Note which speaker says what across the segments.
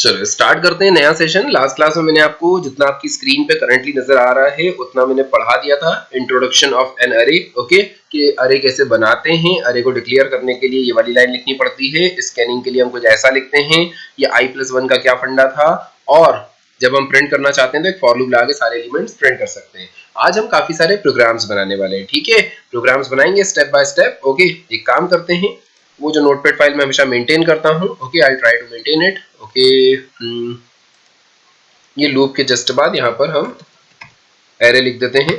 Speaker 1: चलो स्टार्ट करते हैं नया सेशन। लास्ट क्लास में मैंने आपको जितना आपकी स्क्रीन पे करंटली नजर आ रहा है उतना मैंने पढ़ा दिया था। इंट्रोडक्शन ऑफ एन अरे, ओके, कि अरे कैसे बनाते हैं। अरे को डिक्लेयर करने के लिए ये वाली लाइन लिखनी पड़ती है, स्कैनिंग के लिए हम कुछ ऐसा लिखते हैं, ये i+1 का क्या फंडा था, और जब हम प्रिंट करना चाहते हैं तो एक फॉर लूप लगा के सारे एलिमेंट्स प्रिंट कर सकते हैं। आज हम काफी सारे प्रोग्राम्स बनाने वाले हैं, ठीक है। प्रोग्राम्स बनाएंगे स्टेप बाय स्टेप, ओके। एक काम करते हैं, वो जो नोटपैड फाइल में हमेशा मेंटेन करता हूँ, okay, I try to maintain it, okay. ये लूप के जस्ट बाद यहाँ पर हम एरे लिख देते हैं,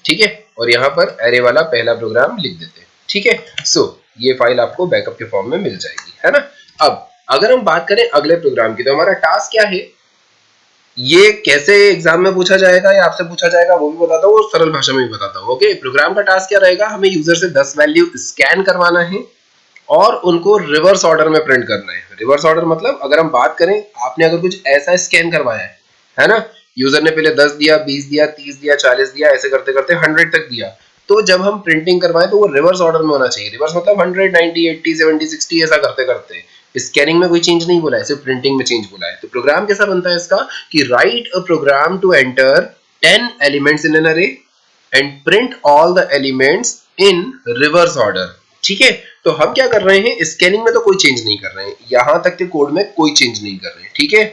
Speaker 1: ठीक है, और यहाँ पर एरे वाला पहला प्रोग्राम लिख देते हैं, ठीक है। सो ये फाइल आपको बैकअप के फॉर्म में मिल जाएगी, है ना। अब अगर हम बात करें अगले प्रोग्राम की, तो हमारा टास्क क्या है, ये कैसे एग्जाम में पूछा जाएगा या आपसे पूछा जाएगा वो भी बताता हूँ और सरल भाषा में भी बताता हूँ, ओके। प्रोग्राम का टास्क क्या रहेगा, हमें यूजर से 10 वैल्यू स्कैन करवाना है और उनको रिवर्स ऑर्डर में प्रिंट करना है। रिवर्स ऑर्डर मतलब अगर हम बात करें, आपने अगर कुछ ऐसा स्कैन करवाया है ना, यूजर ने पहले 10 दिया, 20 दिया, 30 दिया, 40 दिया, ऐसे करते करते 100 तक दिया, तो जब हम प्रिंटिंग करवाएं तो वो रिवर्स ऑर्डर में होना चाहिए। रिवर्स मतलब 100, 90, 80, 70, 60 ऐसा करते करते। स्कैनिंग में कोई चेंज नहीं बोला है, सिर्फ प्रिंटिंग में चेंज बोला है। तो प्रोग्राम कैसा बनता है इसका, कि write a program to enter 10 elements in an array and print all the elements in reverse order, ठीक है। तो हम क्या कर रहे हैं, स्कैनिंग में तो कोई चेंज नहीं कर रहे हैं, यहां तक के कोड में कोई चेंज नहीं कर रहे हैं, ठीक है।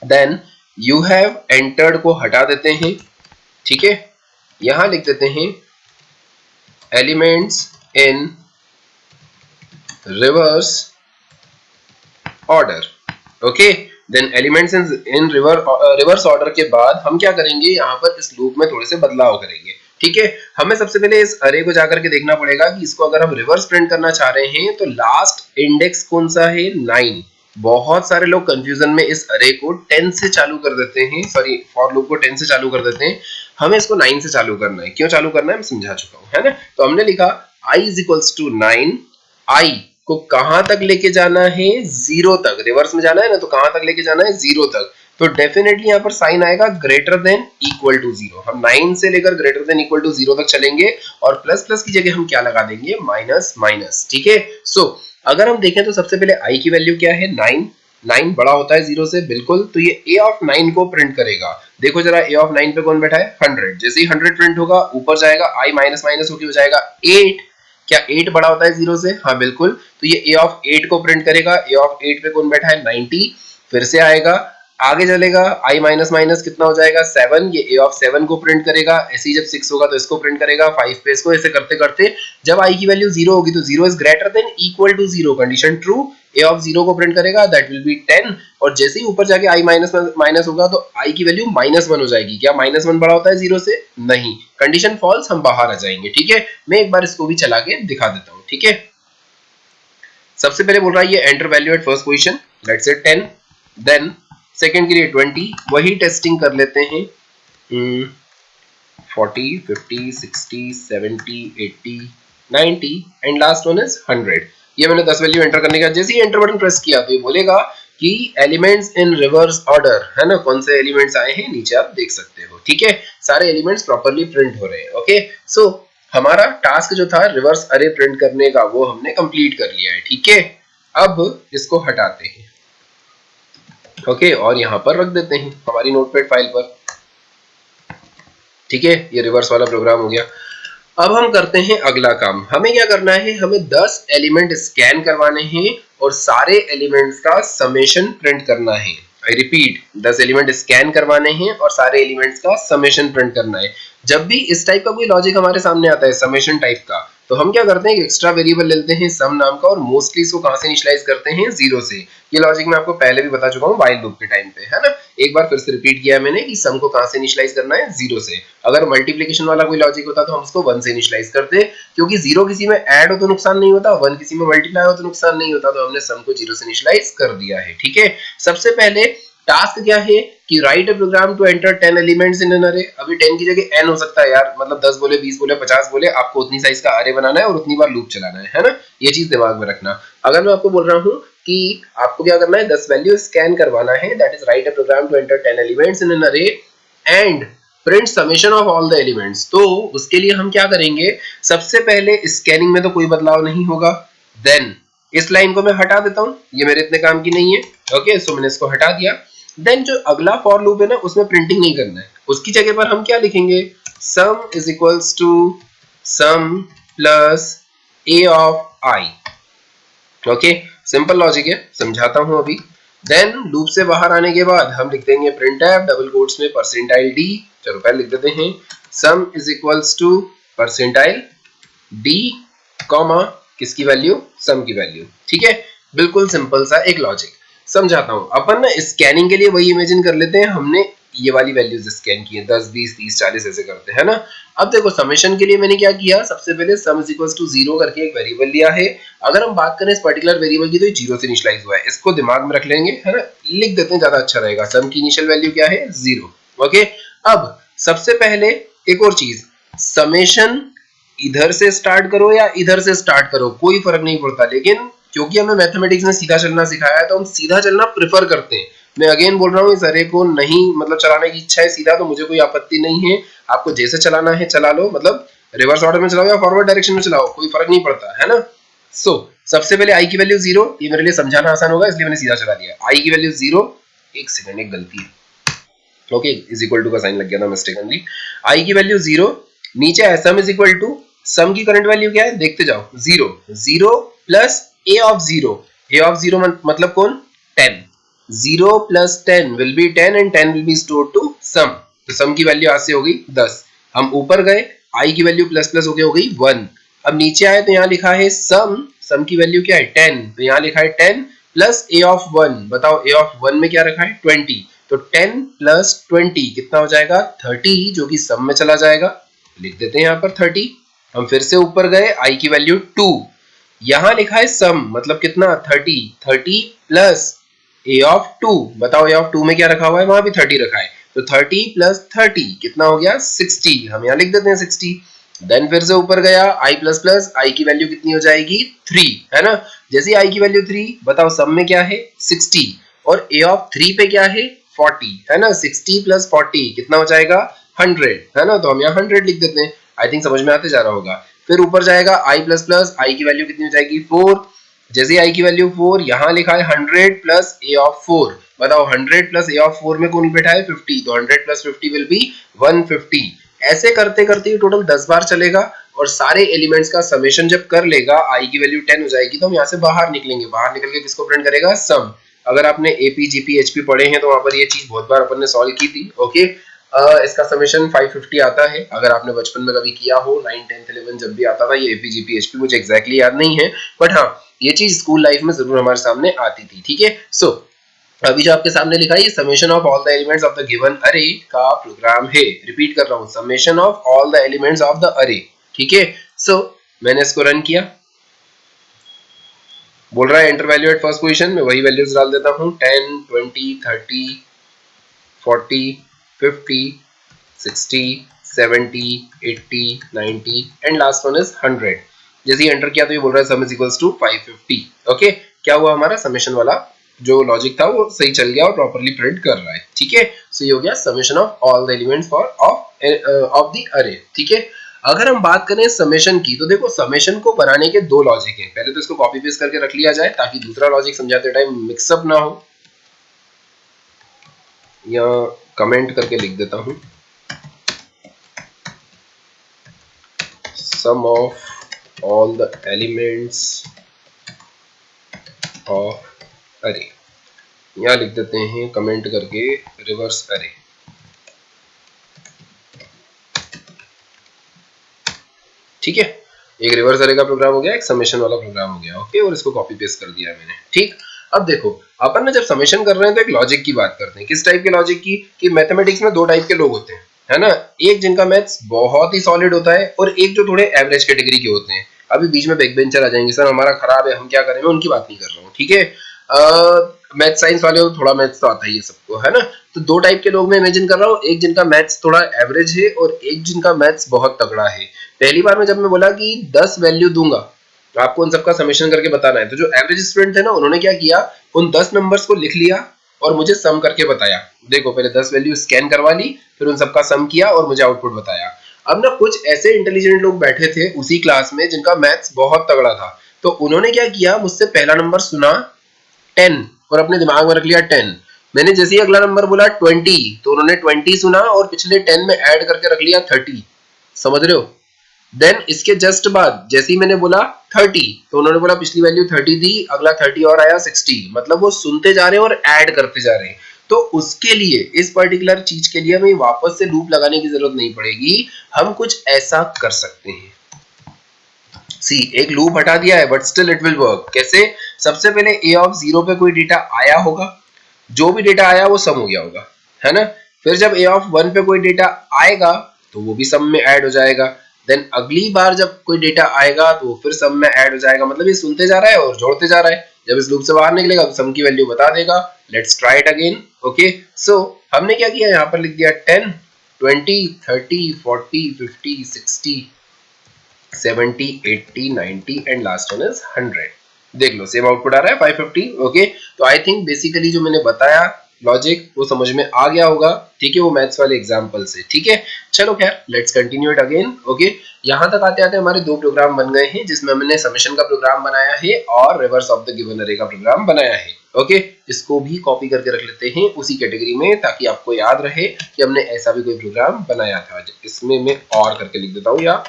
Speaker 1: देन यू हैव एंटर्ड को हटा देते हैं, ठीक है। यहां लिख देते हैं elements in reverse order, okay. Then elements in reverse order के बाद हम क्या करेंगे, यहाँ पर इस लूप में थोड़े से बदलाव करेंगे, ठीक है। हमें सबसे पहले इस अरे को जाकर के देखना पड़ेगा कि इसको अगर हम रिवर्स प्रिंट करना चाह रहे हैं तो लास्ट इंडेक्स कौन सा है, 9। बहुत सारे लोग कंफ्यूजन में इस अरे को 10 से चालू कर देते हैं, सॉरी फॉर लूप को 10 से चालू कर देते हैं। हमें इसको 9 से चालू करना है। क्यों चालू करना है मैं समझा चुका हूँ, है ना। तो हमने लिखा i = 9, i को कहां तक लेके जाना है, 0 तक। रिवर्स में जाना है ना, तो कहां तक लेके जाना है, 0 तक। तो डेफिनेटली यहाँ पर साइन आएगा ग्रेटर देन इक्वल टू 0। हम 9 से लेकर ग्रेटर देन इक्वल टू 0 तक चलेंगे और प्लस प्लस की जगह हम क्या लगा देंगे, माइनस माइनस, ठीक है। सो अगर हम देखें तो सबसे पहले i की वैल्यू क्या है, 9। 9 बड़ा होता है 0 से, बिल्कुल। तो ये a ऑफ 9 को प्रिंट करेगा। देखो जरा a ऑफ 9 पे कौन बैठा है, 100। जैसे ही 100 प्रिंट होगा ऊपर जाएगा, i माइनस माइनस होकर हो जाएगा 8। क्या 8 बड़ा होता है 0 से, हाँ बिल्कुल। तो ये a ऑफ 8 को प्रिंट करेगा। a ऑफ 8 पे कौन बैठा है, 90। फिर से आएगा, आगे चलेगा, i माइनस माइनस कितना हो जाएगा, 7। ये a ऑफ 7 को प्रिंट करेगा। ऐसे ही जब 6 होगा तो इसको प्रिंट करेगा, 5 पे इसको, ऐसे करते करते जब i की वैल्यू 0 होगी तो 0 is greater than equal to 0, condition true. a of 0 को प्रिंट करेगा, दैट विल बी 10। और जैसे ही ऊपर जाके i माइनस माइनस होगा तो i की वैल्यू -1 हो जाएगी। क्या -1 बड़ा होता है 0 से, नहीं। कंडीशन फॉल्स, हम बाहर आ जाएंगे, ठीक है। मैं एक बार इसको भी चला के दिखा देता हूँ, ठीक है। सबसे पहले बोल रहा है ये enter value at first position, let's say 10। Then second के लिए 20, वही टेस्टिंग कर लेते हैं। 40, 50, 60, 70, 80, 90 एंड लास्ट वन इज 100। ये मैंने 10 वैल्यू एंटर करने का, जैसे ही एंटर बटन प्रेस किया तो ये बोलेगा कि एलिमेंट्स इन रिवर्स ऑर्डर, है ना। कौन से एलिमेंट्स आए हैं नीचे आप देख सकते हो, ठीक है। सारे एलिमेंट्स प्रॉपर्ली प्रिंट हो रहे हैं, ओके। सो हमारा टास्क जो था रिवर्स अरे प्रिंट करने का वो हमने कंप्लीट कर लिया है, ठीक है। अब इसको हटाते हैं, ओके, और यहाँ पर रख देते हैं हमारी नोटपैड फाइल पर, ठीक है। ये रिवर्स वाला प्रोग्राम हो गया। अब हम करते हैं अगला काम। हमें क्या करना है, हमें 10 एलिमेंट स्कैन करवाने हैं और सारे एलिमेंट्स का समेशन प्रिंट करना है। आई रिपीट, 10 एलिमेंट स्कैन करवाने हैं और सारे एलिमेंट्स का समेशन प्रिंट करना है। जब भी इस टाइप का कोई लॉजिक हमारे सामने आता है समेशन टाइप का, तो हम क्या करते हैं, एक एक्स्ट्रा वेरिएबल लेते हैं सम नाम का और मोस्टली इसको कहां से इनिशियलाइज करते हैं, 0 से। ये लॉजिक मैं आपको पहले भी बता चुका हूं व्हाइल लूप के टाइम पे, है ना। एक बार फिर से रिपीट किया मैंने कि सम को कहां से इनिशियलाइज करना है, 0 से। अगर मल्टीप्लिकेशन वाला कोई लॉजिक होता तो हम उसको 1 से इनिशियलाइज करते, क्योंकि 0 किसी में ऐड हो तो नुकसान नहीं होता, 1 किसी में मल्टीप्लाई हो तो नुकसान नहीं होता। तो हमने सम को 0 से इनिशियलाइज कर दिया है, ठीक है। सबसे पहले टास्क क्या है कि write a program to enter 10 elements in an array. अभी 10 की जगह n हो सकता है यार, मतलब 10 बोले, 20 बोले, 50 बोले, आपको उतनी साइज का अरे बनाना है और उतनी बार लूप चलाना है ना। ये चीज दिमाग में रखना। अगर मैं आपको बोल रहा हूँ कि आपको क्या करना है, 10 वैल्यू स्कैन करवाना है, that is write a program to enter 10 elements in an array and print summation of all the elements, तो उसके लिए हम क्या करेंगे, सबसे पहले स्कैनिंग में तो कोई बदलाव नहीं होगा। देन इस लाइन को मैं हटा देता हूं, ये मेरे इतने काम की नहीं है। ओके, सो मैंने इसको हटा दिया। देन जो अगला फॉर लूप है ना, उसमें प्रिंटिंग नहीं करना है, उसकी जगह पर हम क्या लिखेंगे, sum is equals to sum plus A of I. Okay, simple logic है, समझाता हूं अभी। देन लूप से बाहर आने के बाद हम लिख देंगे प्रिंटफ डबल कोट्स में परसेंटाइल डी, चलो पहले लिख देते हैं सम is equals to percentile D comma किसकी वैल्यू, सम की वैल्यू। ठीक है, बिल्कुल सिंपल सा एक लॉजिक। समझाता हूं, अपन ना स्कैनिंग के लिए वही इमेजिन कर लेते हैं, हमने ये वाली वैल्यूज स्कैन की है 10 20 30 40 ऐसे करते हैं ना। अब देखो समेशन के लिए मैंने क्या किया, सबसे पहले सम इज इक्वल्स टू 0 करके एक वेरिएबल लिया है। अगर हम बात करें इस पर्टिकुलर वेरिएबल की तो ये 0 से इनिशियलाइज हुआ है, इसको दिमाग में रख लेंगे है ना, लिख देते हैं ज्यादा अच्छा रहेगा। सम की इनिशियल वैल्यू क्या है, 0। ओके, अब सबसे पहले एक और चीज, समेशन इधर से स्टार्ट करो या इधर से स्टार्ट करो कोई फर्क नहीं पड़ता, लेकिन क्योंकि हमें मैथमेटिक्स में सीधा चलना सिखाया है तो हम सीधा चलना प्रेफर करते हैं। मैं अगेन बोल रहा हूँ, इस अरे को नहीं मतलब चलाने की इच्छा है सीधा तो मुझे कोई आपत्ति नहीं है, आपको जैसे चलाना है चला लो, मतलब रिवर्स ऑर्डर में चलाओ या फॉरवर्ड डायरेक्शन में चलाओ, कोई फर्क नहीं पड़ता है ना। सो सबसे पहले आई की वैल्यू 0, ये मेरे लिए समझाना आसान होगा इसलिए मैंने सीधा चला दिया। आई की वैल्यू 0, एक सेकंड एक गलती है, ओके इज इक्वल टू का साइन लग गया था मिस्टेकनली। आई की वैल्यू 0, नीचे है sum is equal to, sum की करंट वैल्यू क्या है देखते जाओ, 0 0 plus A of 0, a of 0 मतलब कौन, 10, 0 plus 10 will be 10 and 10 will be stored to sum, तो सम की वैल्यू आज से हो गई 10। हम ऊपर गए, आई की वैल्यू प्लस प्लस हो गई 1। अब नीचे आए तो यहाँ लिखा है सम, सम की वैल्यू क्या है 10, तो यहाँ लिखा है 10 प्लस ए ऑफ 1, बताओ ए ऑफ 1 में क्या रखा है 20, तो 10 प्लस 20 कितना हो जाएगा 30, जो कि सम में चला जाएगा, लिख देते हैं यहाँ पर 30। हम फिर से ऊपर गए, आई की वैल्यू 2, यहाँ लिखा है सम मतलब कितना 30, 30 प्लस ए ऑफ 2, बताओ ए ऑफ 2 में क्या रखा हुआ है, वहां भी 30 रखा है, तो 30 प्लस 30 कितना हो गया 60, हम यहाँ लिख देते हैं 60। देन फिर से ऊपर गया, आई प्लस प्लस, आई की वैल्यू कितनी हो जाएगी 3, है ना। जैसे आई की वैल्यू 3, बताओ सम में क्या है 60 और ए ऑफ 3 पे क्या है 40, है ना, 60 प्लस 40 कितना हो जाएगा 100, है ना, तो हम यहाँ 100 लिख देते हैं। आई थिंक समझ में आते जा रहा होगा। फिर ऊपर जाएगा आई प्लस प्लस, आई की वैल्यू कितनी हो जाएगी 4, जैसे आई की वैल्यू 4, यहाँ लिखा है 100 प्लस ए ऑफ 4, बताओ 100 प्लस ए ऑफ 4 में कौन बैठा है 50, तो 100 प्लस 50 विल बी 150। ऐसे करते करते ये टोटल 10 बार चलेगा और सारे एलिमेंट्स का समेशन जब कर लेगा, आई की वैल्यू 10 हो जाएगी, तो हम यहाँ से बाहर निकलेंगे, बाहर निकल के किसको प्रिंट करेगा सम। अगर आपने एपी जीपी एचपी पढ़े हैं तो वहां पर ये चीज बहुत बार अपन ने सॉल्व की थी। ओके, इसका समेशन 550 आता है, अगर आपने बचपन में कभी किया हो 9 10 11 जब भी आता था ये एपी जीपी एचपी, मुझे एग्जैक्टली याद नहीं है, बट हाँ ये चीज स्कूल लाइफ में जरूर हमारे सामने आती थी। ठीक है, सो अभी जो आपके सामने लिखा है ये summation of all the elements of the given अरे का प्रोग्राम है। रिपीट कर रहा हूँ, summation of all the elements of the अरे। ठीक है, सो मैंने इसको रन किया, बोल रहा है enter value at first position में, वही वैल्यूज डाल देता हूँ 10 20 30 40 50 60 70 80 90 एंड लास्ट वन इज 100। जैसे ही एंटर किया तो ये बोल रहा है sum is equals to 550। Okay, क्या हुआ, हमारा समेशन वाला जो लॉजिक था वो सही चल गया और प्रॉपर्ली प्रिंट कर रहा है। ठीक है, सो ये हो गया summation of all the elements for of the अरे। ठीक है, अगर हम बात करें समेशन की तो देखो समेशन को बनाने के दो लॉजिक हैं, पहले तो इसको कॉपी पेस्ट करके रख लिया जाए ताकि दूसरा लॉजिक समझाते टाइम मिक्सअप ना हो, या कमेंट करके लिख देता हूं sum of all the elements of array, यहाँ लिख देते हैं कमेंट करके रिवर्स अरे। ठीक है, एक रिवर्स अरे का प्रोग्राम हो गया, एक समेशन वाला प्रोग्राम हो गया। ओके, और इसको कॉपी पेस्ट कर दिया मैंने। ठीक, अब देखो अपन ने जब समेशन कर रहे हैं तो एक लॉजिक की बात करते हैं, किस टाइप के लॉजिक की, कि मैथमेटिक्स में दो टाइप के लोग होते हैं, है ना, एक जिनका मैथ्स बहुत ही सॉलिड होता है और एक जो थोड़े एवरेज कैटेगरी के होते हैं। अभी बीच में बैक बेंचर आ जाएंगे, सर हमारा खराब है हम क्या करें, मैं उनकी बात नहीं कर रहा हूँ। ठीक है, मैथ साइंस वाले को थोड़ा मैथ्स तो आता ही है सबको, है ना, तो दो टाइप के लोग मैं इमेजिन कर रहा हूँ, एक जिनका मैथ्स थोड़ा एवरेज है और एक जिनका मैथ्स बहुत तगड़ा है। पहली बार में जब मैं बोला कि 10 वैल्यू दूंगा तो आपको उन सबका समेशन करके बताना है, तो जो एवरेज स्टूडेंट थे ना उन्होंने क्या किया, उन 10 नंबर्स को लिख लिया और मुझे सम करके बताया। देखो पहले 10 वैल्यू स्कैन करवा ली, फिर उन सबका सम किया और मुझे आउटपुट बताया। अब ना कुछ ऐसे इंटेलिजेंट लोग बैठे थे उसी क्लास में जिनका मैथ्स बहुत तगड़ा था, तो उन्होंने क्या किया, मुझसे पहला नंबर सुना 10 और अपने दिमाग में रख लिया 10। मैंने जैसे ही अगला नंबर बोला 20 तो उन्होंने 20 सुना और पिछले 10 में ऐड करके रख लिया 30। समझ रहे हो? देन इसके जस्ट बाद जैसे ही मैंने बोला 30 तो उन्होंने बोला पिछली वैल्यू 30 थी, अगला 30 और आया 60। मतलब वो सुनते जा रहे हैं और ऐड करते जा रहे हैं। तो उसके लिए, इस पर्टिकुलर चीज के लिए हमें वापस से लूप लगाने की जरूरत नहीं पड़ेगी। हम कुछ ऐसा कर सकते हैं, सी एक लूप हटा दिया है but still it will work. कैसे? सबसे पहले a ऑफ 0 पे कोई डेटा आया होगा, जो भी डेटा आया वो सम हो गया होगा, है ना। फिर जब a ऑफ 1 पे कोई डेटा आएगा तो वो भी सम में ऐड हो जाएगा। देन अगली बार जब कोई डेटा आएगा तो वो फिर सम में ऐड हो जाएगा। मतलब ये सुनते जा रहा है और जोड़ते जा रहा है। जब इस लूप से बाहर निकलेगा तो सम की वैल्यू बता देगा। Let's try it again. Okay, so हमने क्या किया, यहाँ पर लिख दिया 10, 20, 30, 40, 50, 60, 70, 80, 90 एंड लास्ट वन इज 100। देख लो सेम आउटपुट आ रहा है 550। ओके, तो आई थिंक बेसिकली जो मैंने बताया लॉजिक वो समझ में आ गया होगा। ठीक है, वो मैथ्स वाले एग्जांपल से। ठीक है, चलो खैर let's continue it again. Okay, यहाँ तक आते आते हमारे दो प्रोग्राम बन गए हैं, जिसमें हमने समेशन का प्रोग्राम बनाया है और रिवर्स ऑफ द गिवन अरे का प्रोग्राम बनाया है। ओके, इसको भी कॉपी करके रख लेते हैं उसी कैटेगरी में, ताकि आपको याद रहे कि हमने ऐसा भी कोई प्रोग्राम बनाया था। इसमें मैं और करके लिख देता हूँ, या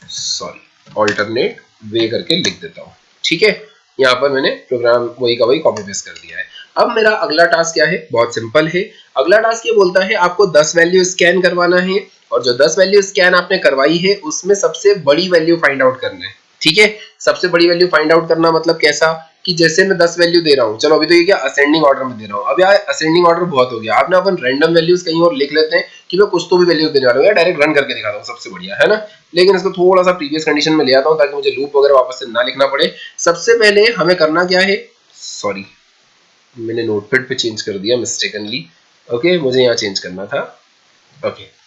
Speaker 1: सॉरी ऑल्टरनेट वे करके लिख देता हूँ। ठीक है, यहाँ पर मैंने प्रोग्राम वही का वही कॉपी पेस्ट कर दिया है। अब मेरा अगला टास्क क्या है, बहुत सिंपल है। अगला टास्क ये बोलता है आपको 10 वैल्यू स्कैन करवाना है और जो 10 वैल्यू स्कैन आपने करवाई है उसमें सबसे बड़ी वैल्यू फाइंड आउट करना है। ठीक है, सबसे बड़ी वैल्यू फाइंड आउट करना मतलब कैसा कि जैसे मैं 10 वैल्यू दे रहा हूँ, चलो अभी तो ये क्या असेंडिंग ऑर्डर में दे रहा हूँ। अब यार असेंडिंग ऑर्डर बहुत हो गया, आप ना अपन रैंडम वैल्यूज कहीं और लिख लेते हैं कि मैं कुछ तो भी वैल्यूज देने वाला हूँ, या डायरेक्ट रन करके दिखाता हूँ, सबसे बढ़िया है ना। लेकिन इसको थोड़ा सा प्रीवियस कंडीशन में ले आता हूँ ताकि मुझे लूप वगैरह वापस से ना लिखना पड़े। सबसे पहले हमें करना क्या है, सॉरी मैंने नोटपैड पे चेंज कर दिया मिस्टेकनली। ओके, मुझे यहाँ चेंज करना था। ओके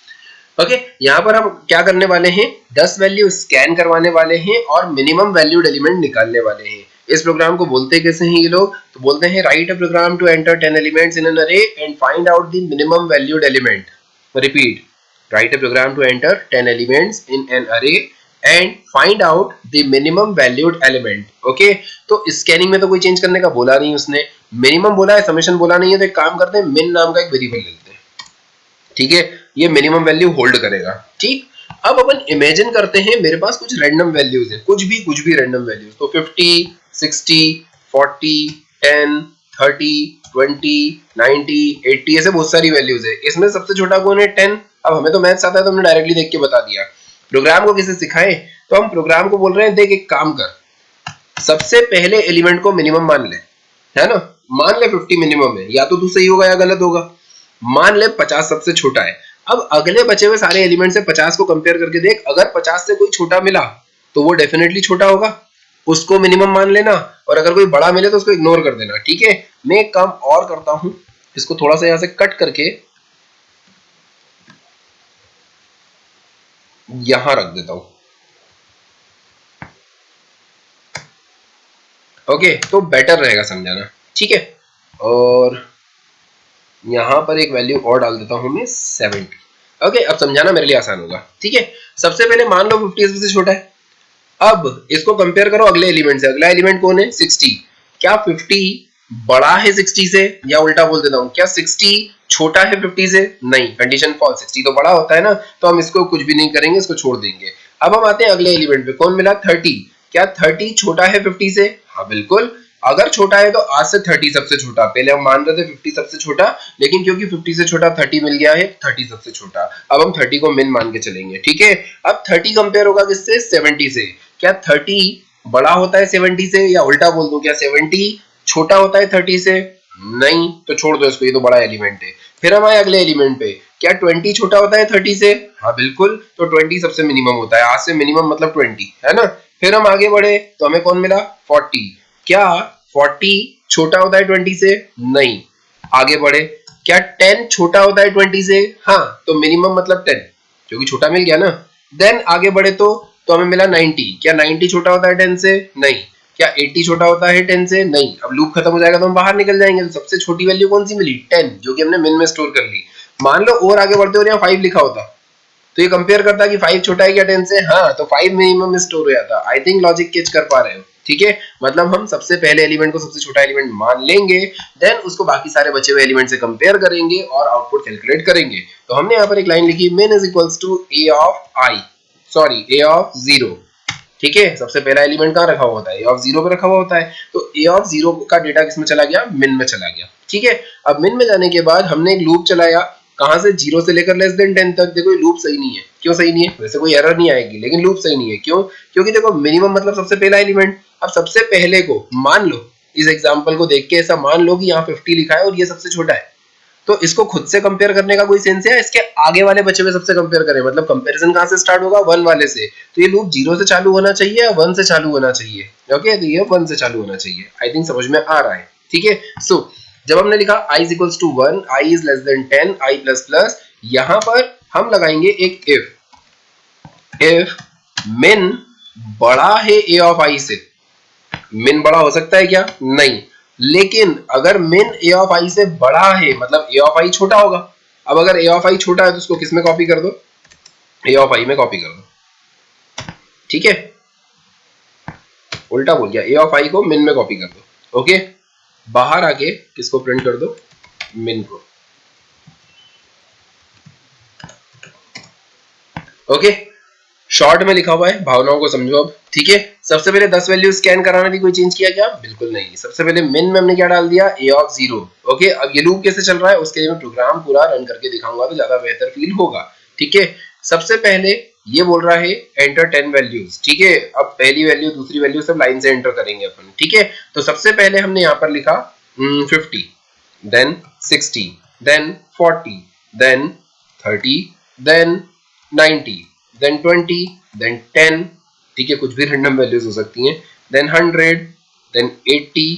Speaker 1: ओके, यहाँ पर हम क्या करने वाले हैं, 10 वैल्यू स्कैन करवाने वाले हैं और मिनिमम वैल्यूड एलिमेंट निकालने वाले हैं। इस प्रोग्राम को बोलते कैसे हैं ये लोग, तो बोलते हैं write a program to enter 10 elements in an array and find out the minimum valued element. Repeat, write a program to enter 10 elements in an array and find out the minimum valued element. Okay, तो scanning में तो कोई change करने का बोला नहीं उसने, minimum बोला है, समेशन बोला नहीं है। तो एक काम करते हैं, मिन नाम का एक वेरिएबल लेते हैं। ठीक है, ये मिनिमम वैल्यू होल्ड करेगा। ठीक, अब अपन इमेजिन करते हैं मेरे पास कुछ रैंडम वैल्यूज है, कुछ भी रैंडम वैल्यूज। तो 50, 60, 40, 10, 30, 20, 90, 80 ऐसे बहुत सारी वैल्यूज है। इसमें सबसे छोटा कौन है, 10। अब हमें तो मैथ्स आता है तो हमने डायरेक्टली देख के बता दिया। प्रोग्राम को किसे सिखाएं, तो हम प्रोग्राम को बोल रहे हैं देख एक काम कर, सबसे पहले एलिमेंट को मिनिमम मान ले, है ना। मान ले 50 मिनिमम है, या तो तू सही होगा या गलत होगा। मान ले 50 सबसे छोटा है। अब अगले बचे हुए सारे एलिमेंट से 50 को कंपेयर करके देख, अगर 50 से कोई छोटा मिला तो वो डेफिनेटली छोटा होगा, उसको मिनिमम मान लेना, और अगर कोई बड़ा मिले तो उसको इग्नोर कर देना। ठीक है, मैं एक काम और करता हूं, इसको थोड़ा सा यहां से कट करके यहां रख देता हूं। ओके, तो बेटर रहेगा समझाना। ठीक है, और यहां पर एक वैल्यू और डाल देता हूं मैं 70। ओके, अब समझाना मेरे लिए आसान होगा। ठीक है, सबसे पहले मान लो 50 इसमें से छोटा है। अब इसको कंपेयर करो अगले एलिमेंट से। अगला एलिमेंट कौन है, 60। क्या 50 बड़ा है 60 से, या उल्टा बोल देता हूं, क्या 60 छोटा है 50 से? नहीं, कंडीशन फॉल्स, 60 तो बड़ा होता है ना, तो हम इसको कुछ भी नहीं करेंगे, इसको छोड़ देंगे। अब हम आते हैं अगले एलिमेंट पे, कौन मिला, 30। क्या 30 छोटा है 50 से? हाँ बिल्कुल, अगर छोटा है तो आज से 30 सबसे छोटा। पहले हम मान रहे थे 50 सबसे छोटा, लेकिन क्योंकि 50 से छोटा 30 मिल गया है, 30 सबसे छोटा। अब हम 30 को मिन मान के चलेंगे। ठीक है, अब 30 कंपेयर होगा किससे, 70 से। क्या 30 बड़ा होता है 70 से, या उल्टा बोल दूं, क्या 70 छोटा होता है 30 से? नहीं, तो छोड़ दो इसको, ये तो बड़ा एलिमेंट है। फिर हम आए अगले एलिमेंट पे, क्या 20 छोटा होता है 30 से? हाँ बिल्कुल, तो 20 सबसे मिनिमम होता है, आज से मिनिमम मतलब 20, है ना। फिर हम आगे बढ़े तो हमें कौन मिला, 40। क्या 40 छोटा होता है 20 से? नहीं। आगे बढ़े, क्या 10 छोटा होता है 20 से? हाँ, तो मिनिमम मतलब 10, क्योंकि छोटा मिल गया ना। देन आगे बढ़े तो हमें मिला 90। क्या 90 छोटा होता है 10 से? नहीं। क्या 80 छोटा होता है 10 से? नहीं। अब लूप खत्म हो जाएगा तो हम बाहर निकल जाएंगे। तो सबसे छोटी वैल्यू कौन सी मिली, 10, जो कि हमने मिन में स्टोर कर ली। मान लो और आगे बढ़ते हो, यहाँ 5 लिखा होता तो ये कंपेयर करता है कि 5 छोटा है क्या 10 से, हाँ तो 5 मिनिमम में स्टोर हो जाता। आई थिंक लॉजिक कैच कर पा रहे हो, ठीक है। मतलब हम सबसे पहले एलिमेंट को सबसे छोटा एलिमेंट मान लेंगे, देन उसको बाकी सारे बचे हुए एलिमेंट से कंपेयर करेंगे और आउटपुट कैलकुलेट करेंगे। तो हमने यहाँ पर एक लाइन लिखी, min is equals to a of i, sorry a of 0, ठीक है। सबसे पहला एलिमेंट कहाँ रखा हुआ होता है, a of 0 पे रखा हुआ होता है, तो a of 0 का डेटा किसमें चला गया, min में चला गया, ठीक है। अब min में जाने के बाद हमने एक लूप चलाया, कहां से, 0 से लेकर लेस देन 10 तक। देखो ये लूप सही नहीं है, क्यों सही नहीं है, वैसे कोई एरर नहीं आएगी लेकिन लूप सही नहीं है, क्यों, क्योंकि देखो मिनिमम मतलब सबसे पहला एलिमेंट। अब सबसे पहले को मान लो, इस एग्जांपल को देख के ऐसा मान लो कि यहाँ 50 लिखा है और ये सबसे छोटा है, तो इसको खुद से कंपेयर करने का कोई सेंस है, इसके आगे वाले बचे हुए सबसे कंपेयर करें, मतलब कंपैरिजन कहां से स्टार्ट होगा, 1 वाले से। तो ये लूप 0 से चालू होना चाहिए या 1 से चालू होना चाहिए, ओके, तो ये 1 से चालू होना चाहिए। आई थिंक समझ में आ रहा है, ठीक है। सो जब हमने लिखा i is equals to 1, i is less than 10, i plus plus, यहां पर हम लगाएंगे एक if min बड़ा है a of i से। min बड़ा हो सकता है क्या, नहीं, लेकिन अगर min a of i से बड़ा है मतलब a of i छोटा होगा। अब अगर a of i छोटा है तो उसको किस में कॉपी कर दो, a of i में कॉपी कर दो, ठीक है। उल्टा बोल गया, a of i को min में कॉपी कर दो, ओके। बाहर आके किसको प्रिंट कर दो, min को, ओके। शॉर्ट में लिखा हुआ है, भावनाओं को समझो अब, ठीक है। सबसे पहले 10 वैल्यू स्कैन कराने थी, कोई चेंज किया क्या, बिल्कुल नहीं। सबसे पहले min में हमने क्या डाल दिया, a of 0, ओके। अब ये लूप कैसे चल रहा है उसके लिए मैं प्रोग्राम पूरा रन करके दिखाऊंगा तो ज्यादा बेहतर फील होगा, ठीक है। सबसे पहले ये बोल रहा है एंटर 10 वैल्यूज, ठीक है। अब पहली वैल्यू दूसरी वैल्यू सब लाइन से एंटर करेंगे अपन, ठीक है। तो सबसे पहले हमने यहाँ पर लिखा 50, then 60, then 40, then 30, then 90, then 20, then 10, ठीक है, कुछ भी रैंडम वैल्यूज हो सकती हैं, देन 100, देन 80,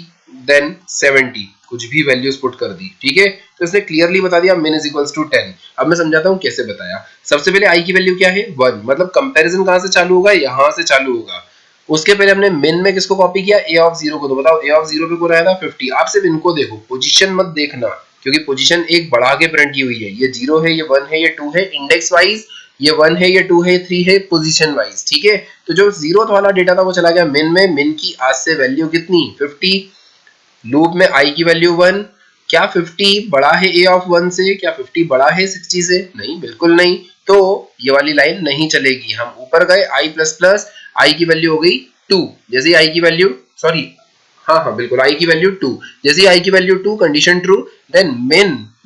Speaker 1: देन 70, कुछ भी वैल्यूज पुट कर दी, ठीक है। तो इसने क्लियरली बता दिया min is equals to 10। अब मैं समझाता हूँ कैसे बताया। सबसे पहले i की वैल्यू क्या है, 1, मतलब कंपैरिजन कहां से चालू होगा, यहां से चालू होगा। उसके पहले हमने min में किसको कॉपी किया, a of 0 को। तो बताओ a of 0 पे को रहा था 50। आप सिर्फ इनको देखो, पोजीशन मत देखना, क्योंकि पोजीशन एक बढ़ा के प्रिंट की हुई है, ये 0 है, ये 1 है, ये 2 है, इंडेक्स वाइज ये 1 है, ये 2 है, 3 है, पोजीशन वाइज, ठीक है। तो जो 0th वाला डेटा था वो चला गया min में, min की आज से वैल्यू कितनी, 50, लूप में i की वैल्यू 1। क्या 50 बड़ा है a of 1 से, क्या 50 बड़ा है 60 से, नहीं, बिल्कुल नहीं। तो ये वाली लाइन नहीं चलेगी। हम ऊपर गए i प्लस प्लस, i की वैल्यू हो गई 2, जैसे i की वैल्यू, सॉरी, हाँ हाँ बिल्कुल, i की वैल्यू 2, जैसे i की value 2, condition true, then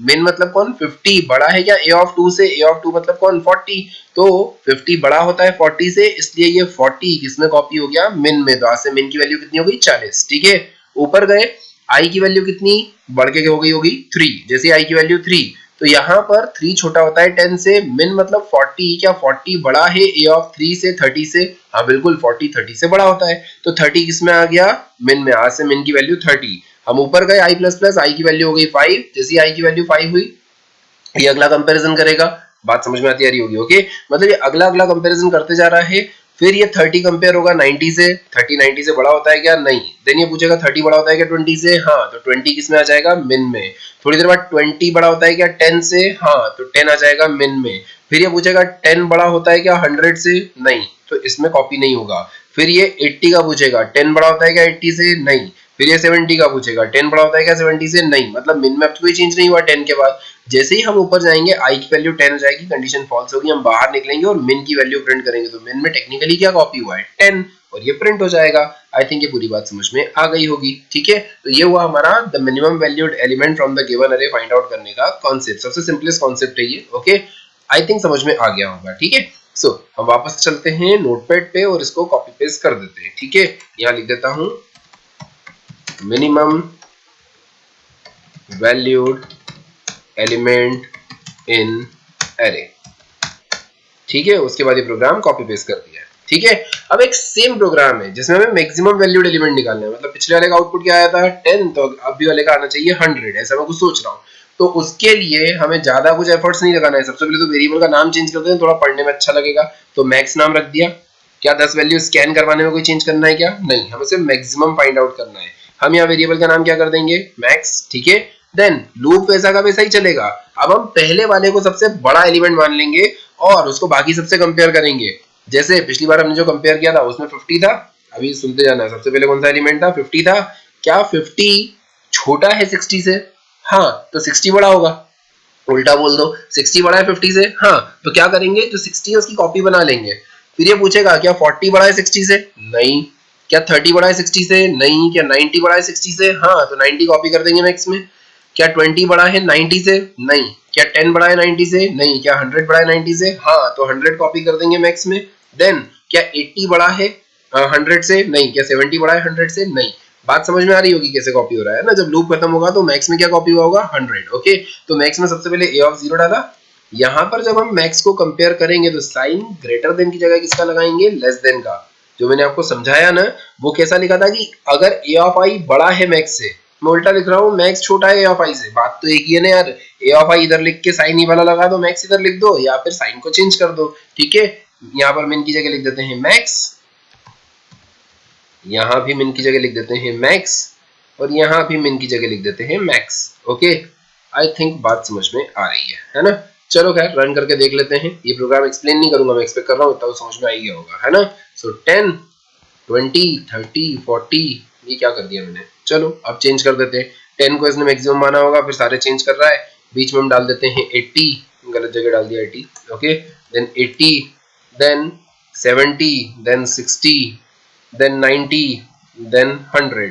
Speaker 1: min मतलब कौन, 50 बड़ा है क्या a of 2 से, a of 2 मतलब कौन, 40, तो 50 बड़ा होता है 40 से, इसलिए ये 40 किसमें कॉपी हो गया, min में। तो आज से min की वैल्यू कितनी हो गई, 40, ठीक है। ऊपर गए, i की वैल्यू कितनी बढ़ के हो गई होगी 3, जैसे i की वैल्यू 3, तो यहाँ पर 3 छोटा होता है 10 से, min मतलब 40, क्या 40 बड़ा है a of 3 से, 30 से, हाँ बिल्कुल 40 30 से बड़ा होता है। तो 30 किसमें आ गया, min में। आज से min की वैल्यू 30। हम ऊपर गए i प्लस प्लस, i की वैल्यू हो गई 5, जैसे i की वैल्यू 5 हुई, ये अगला कंपैरिजन करेगा। बात समझ में आती आ रही होगी, ओके। मतलब ये अगला अगला कंपैरिजन करते जा रहा है। फिर ये 30 कंपेयर होगा 90 से, 30 90 से बड़ा होता है क्या, नहीं। देन ये पूछेगा 30 बड़ा होता है क्या 20 से, हाँ, तो 20 किसमें आ जाएगा, min में। थोड़ी देर बाद 20 बड़ा होता है क्या 10 से, हाँ, तो 10 आ जाएगा min में। फिर ये पूछेगा 10 बड़ा होता है क्या 100 से, नहीं, तो इसमें कॉपी नहीं होगा। फिर ये 80 का पूछेगा, 10 बड़ा होता है क्या 80 से, नहीं। फिर ये 70 का पूछेगा, 10 बड़ा होता है क्या 70 से, नहीं। मतलब min में अब कोई चेंज नहीं हुआ 10 के बाद। जैसे ही हम ऊपर जाएंगे i की वैल्यू 10 हो जाएगी, कंडीशन फॉल्स होगी, हम बाहर निकलेंगे और min की वैल्यू प्रिंट करेंगे, तो min में टेक्निकली क्या कॉपी हुआ है 10, और ये प्रिंट हो जाएगा। आई थिंक ये पूरी बात समझ में आ गई होगी, ठीक है। तो ये हुआ हमारा the minimum valued element from the given अरे फाइंड आउट करने का कॉन्सेप्ट। सबसे सिंपलेस्ट कॉन्सेप्ट है ये, ओके। आई थिंक समझ में आ गया होगा, ठीक है। सो हम वापस चलते हैं नोटपैड पे और इसको कॉपी पेस्ट कर देते हैं, ठीक है। यहाँ लिख देता हूं minimum valued element in array, ठीक है। उसके बाद ये प्रोग्राम कॉपी पेस्ट कर दिया है, ठीक है। अब एक सेम प्रोग्राम है जिसमें हमें मैक्सिमम वैल्यूड एलिमेंट निकालना है। मतलब पिछले वाले का आउटपुट क्या आया था 10, तो अभी वाले का आना चाहिए 100, ऐसा मैं कुछ सोच रहा हूँ। तो उसके लिए हमें ज्यादा कुछ एफर्ट्स नहीं लगाना है। सबसे पहले तो वेरिएबल का नाम चेंज करते हैं, थोड़ा पढ़ने में अच्छा लगेगा, तो मैक्स नाम रख दिया। क्या 10 वैल्यू स्कैन करवाने में कोई चेंज करना है क्या, नहीं, हमें सिर्फ मैक्सिमम फाइंड आउट करना है। हम यहाँ वेरिएबल का नाम क्या कर देंगे, मैक्स, ठीक है। देन लूप वैसा का वैसा ही चलेगा। अब हम पहले वाले को सबसे बड़ा एलिमेंट मान लेंगे और उसको बाकी सबसे कंपेयर करेंगे। जैसे पिछली बार हमने जो कंपेयर किया था उसमें 50 था, अभी सुनते जाना है। सबसे पहले कौन सा एलिमेंट था? 50 था। क्या 50 छोटा है 60 से? हाँ, तो 60 बड़ा होगा। उल्टा बोल दो, 60 बड़ा है 50 से। हाँ, तो क्या करेंगे, जो 60 है उसकी कॉपी बना लेंगे। फिर ये पूछेगा क्या 40 बड़ा है 60 से? नहीं। क्या 30 बड़ा है 60 से? नहीं। क्या 90 बड़ा है 60 से? हाँ, तो 90 कॉपी कर देंगे मैक्स में। क्या 20 बड़ा है 90 से? नहीं। क्या 10 बड़ा है 90 से? नहीं। क्या 100 बड़ा है 90 से? हाँ, तो 100 कॉपी कर देंगे मैक्स में। देन क्या 80 बड़ा है 100 से? नहीं। क्या 70 बड़ा है 100 से? नहीं। बात समझ में आ रही होगी कैसे कॉपी हो रहा है ना। जब लूप खत्म होगा तो मैक्स में क्या कॉपी हुआ होगा? 100। ओके, तो मैक्स में सबसे पहले a ऑफ 0 डाला। यहाँ पर जब हम मैक्स को कंपेयर करेंगे तो साइन ग्रेटर देन की जगह किसका लगाएंगे? लेस देन का। जो मैंने आपको समझाया ना, वो कैसा लिखा था कि अगर a ऑफ i बड़ा है मैक्स से, मैं उल्टा लिख रहा हूँ, मैक्स छोटा है a ऑफ i से। बात तो एक ही है ना यार। a ऑफ i इधर लिख के साइन ही वाला लगा दो, मैक्स इधर लिख दो, या फिर साइन को चेंज कर दो। ठीक है, यहाँ पर मिन की जगह लिख देते हैं मैक्स, यहाँ भी मिन की जगह लिख देते हैं मैक्स, और यहाँ भी मिन की जगह लिख देते हैं मैक्स। ओके, आई थिंक बात समझ में आ रही है ना। चलो खैर रन करके देख लेते हैं। ये प्रोग्राम एक्सप्लेन नहीं करूंगा, मैं एक्सपेक्ट कर रहा हूँ इतना तो समझ में आ ही गया होगा, है ना। सो 10 20 30 40, ये क्या कर दिया मैंने। चलो अब चेंज कर देते हैं। 10 को इसने मैक्सिमम माना होगा, फिर सारे चेंज कर रहा है। बीच में हम डाल देते हैं 80, गलत जगह डाल दिया 80। Okay, then 80, then 70, then 60, then 90, then 100,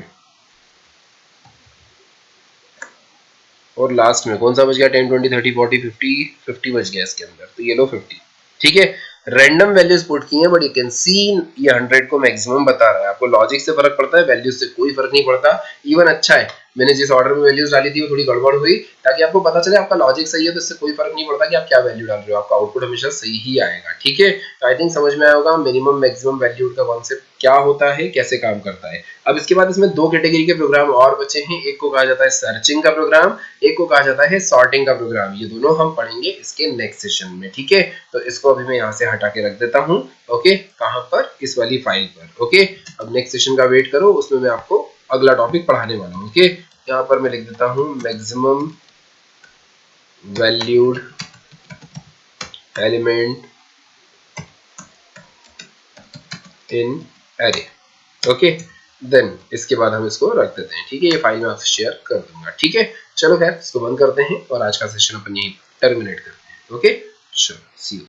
Speaker 1: और लास्ट में कौन सा बच गया? 10 20 30 40 50, 50 बच गया इसके अंदर, तो ये लो 50। ठीक है, रैंडम वैल्यूज पुट की हैं, बट यू कैन सी ये 100 को मैक्सिमम बता रहा है। आपको लॉजिक से फर्क पड़ता है, वैल्यूज से कोई फर्क नहीं पड़ता। इवन अच्छा है मैंने जिस ऑर्डर में वैल्यूज डाली थी वो थोड़ी गड़बड़ हुई, ताकि आपको पता चले आपका लॉजिक सही है तो इससे कोई फर्क नहीं पड़ता कि आप क्या वैल्यू डाल रहे हो, आपका आउटपुट हमेशा सही ही आएगा। ठीक है, तो आई थिंक समझ में आया होगा मिनिमम मैक्सिमम वैल्यू का कॉन्सेप्ट क्या होता है, कैसे काम करता है। अब इसके बाद इसमें दो कैटेगरी के प्रोग्राम और बचे हैं। एक को कहा जाता है सर्चिंग का प्रोग्राम, एक को कहा जाता है सॉर्टिंग का प्रोग्राम। ये दोनों हम पढ़ेंगे इसके नेक्स्ट सेशन में। ठीक है, तो इसको अभी मैं यहाँ से हटा के रख देता हूँ। ओके, कहाँ पर? इस वाली फाइल पर। ओके, अब नेक्स्ट सेशन का वेट करो, उसमें मैं आपको अगला टॉपिक पढ़ाने वाला हूँ। ओके, यहाँ पर मैं लिख देता हूँ maximum valued element in array. Okay, then इसके बाद हम इसको रख देते हैं। ठीक है, ये फाइल मैं आपसे शेयर कर दूंगा। ठीक है, चलो खैर इसको बंद करते हैं और आज का सेशन अपन यहीं टर्मिनेट करते हैं। ओके, चलो सी यू।